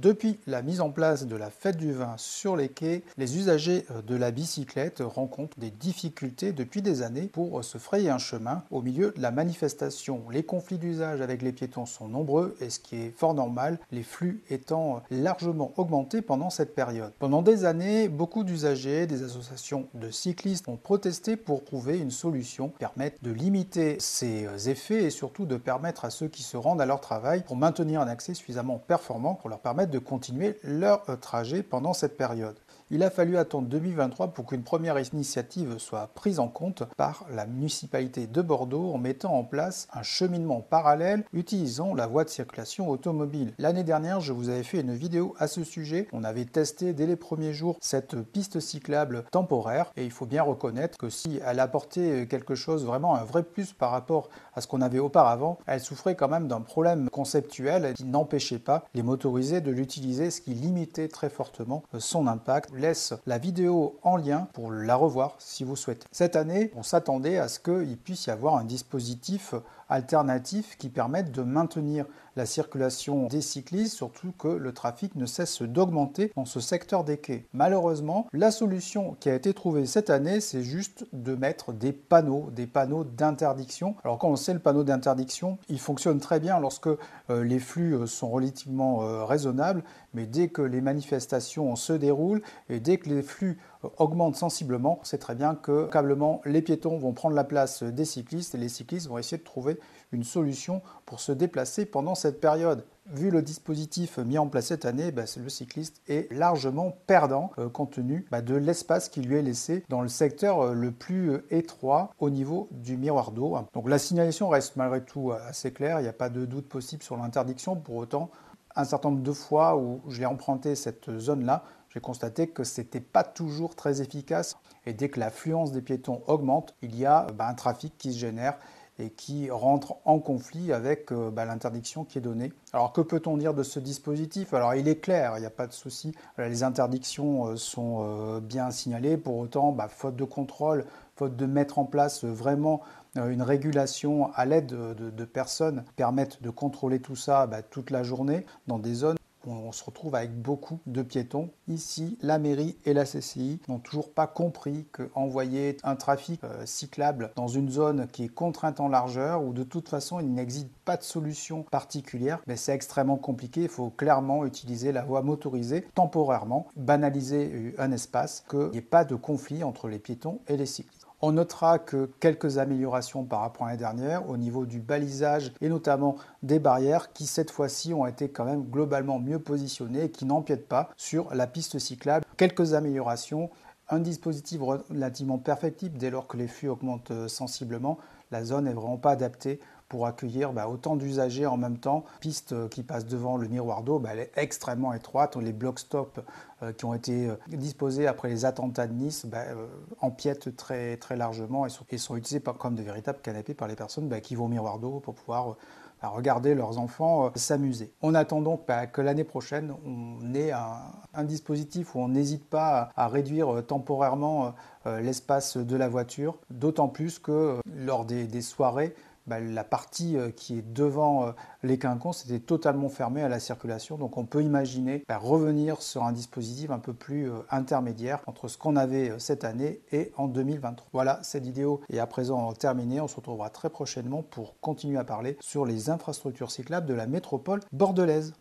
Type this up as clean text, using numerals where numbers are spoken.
Depuis la mise en place de la fête du vin sur les quais, les usagers de la bicyclette rencontrent des difficultés depuis des années pour se frayer un chemin au milieu de la manifestation. Les conflits d'usage avec les piétons sont nombreux et ce qui est fort normal, les flux étant largement augmentés pendant cette période. Pendant des années, beaucoup d'usagers, des associations de cyclistes ont protesté pour trouver une solution qui permette de limiter ces effets et surtout de permettre à ceux qui se rendent à leur travail pour maintenir un accès suffisamment performant pour leur permettre de continuer leur trajet pendant cette période. Il a fallu attendre 2023 pour qu'une première initiative soit prise en compte par la municipalité de Bordeaux en mettant en place un cheminement parallèle utilisant la voie de circulation automobile. L'année dernière, je vous avais fait une vidéo à ce sujet. On avait testé dès les premiers jours cette piste cyclable temporaire et il faut bien reconnaître que si elle apportait quelque chose, vraiment un vrai plus par rapport à ce qu'on avait auparavant, elle souffrait quand même d'un problème conceptuel qui n'empêchait pas les motorisés de l'utiliser, ce qui limitait très fortement son impact. Laisse la vidéo en lien pour la revoir si vous souhaitez. Cette année, on s'attendait à ce qu'il puisse y avoir un dispositif alternatif qui permette de maintenir la circulation des cyclistes, surtout que le trafic ne cesse d'augmenter dans ce secteur des quais. Malheureusement, la solution qui a été trouvée cette année, c'est juste de mettre des panneaux d'interdiction. Alors quand on sait le panneau d'interdiction, il fonctionne très bien lorsque les flux sont relativement raisonnables, mais dès que les manifestations se déroulent et dès que les flux augmentent sensiblement, on sait très bien que probablement les piétons vont prendre la place des cyclistes et les cyclistes vont essayer de trouver une solution pour se déplacer pendant cette période. Vu le dispositif mis en place cette année, le cycliste est largement perdant compte tenu de l'espace qui lui est laissé dans le secteur le plus étroit au niveau du miroir d'eau. Donc la signalisation reste malgré tout assez claire, il n'y a pas de doute possible sur l'interdiction. Pour autant, un certain nombre de fois où j'ai emprunté cette zone-là, j'ai constaté que ce n'était pas toujours très efficace. Et dès que l'affluence des piétons augmente, il y a un trafic qui se génère et qui rentre en conflit avec l'interdiction qui est donnée. Alors que peut-on dire de ce dispositif? Alors il est clair, il n'y a pas de souci, les interdictions sont bien signalées, pour autant, faute de contrôle, faute de mettre en place vraiment une régulation à l'aide de personnes qui permettent de contrôler tout ça toute la journée dans des zones où on se retrouve avec beaucoup de piétons. Ici, la mairie et la CCI n'ont toujours pas compris qu'envoyer un trafic cyclable dans une zone qui est contrainte en largeur, où de toute façon il n'existe pas de solution particulière, c'est extrêmement compliqué. Il faut clairement utiliser la voie motorisée temporairement, banaliser un espace, qu'il n'y ait pas de conflit entre les piétons et les cyclistes. On notera que quelques améliorations par rapport à l'année dernière au niveau du balisage et notamment des barrières qui cette fois-ci ont été quand même globalement mieux positionnées et qui n'empiètent pas sur la piste cyclable. Quelques améliorations, un dispositif relativement perfectible dès lors que les flux augmentent sensiblement. La zone n'est vraiment pas adaptée pour accueillir autant d'usagers en même temps. La piste qui passe devant le miroir d'eau, elle est extrêmement étroite. Les block-stop qui ont été disposés après les attentats de Nice empiètent très, très largement et sont utilisés comme de véritables canapés par les personnes qui vont au miroir d'eau pour pouvoir regarder leurs enfants s'amuser. On attend donc que l'année prochaine, on ait un dispositif où on n'hésite pas à réduire temporairement l'espace de la voiture, d'autant plus que lors des soirées, la partie qui est devant les quinconces était totalement fermée à la circulation. Donc on peut imaginer revenir sur un dispositif un peu plus intermédiaire entre ce qu'on avait cette année et en 2023. Voilà, cette vidéo est à présent terminée. On se retrouvera très prochainement pour continuer à parler sur les infrastructures cyclables de la métropole bordelaise.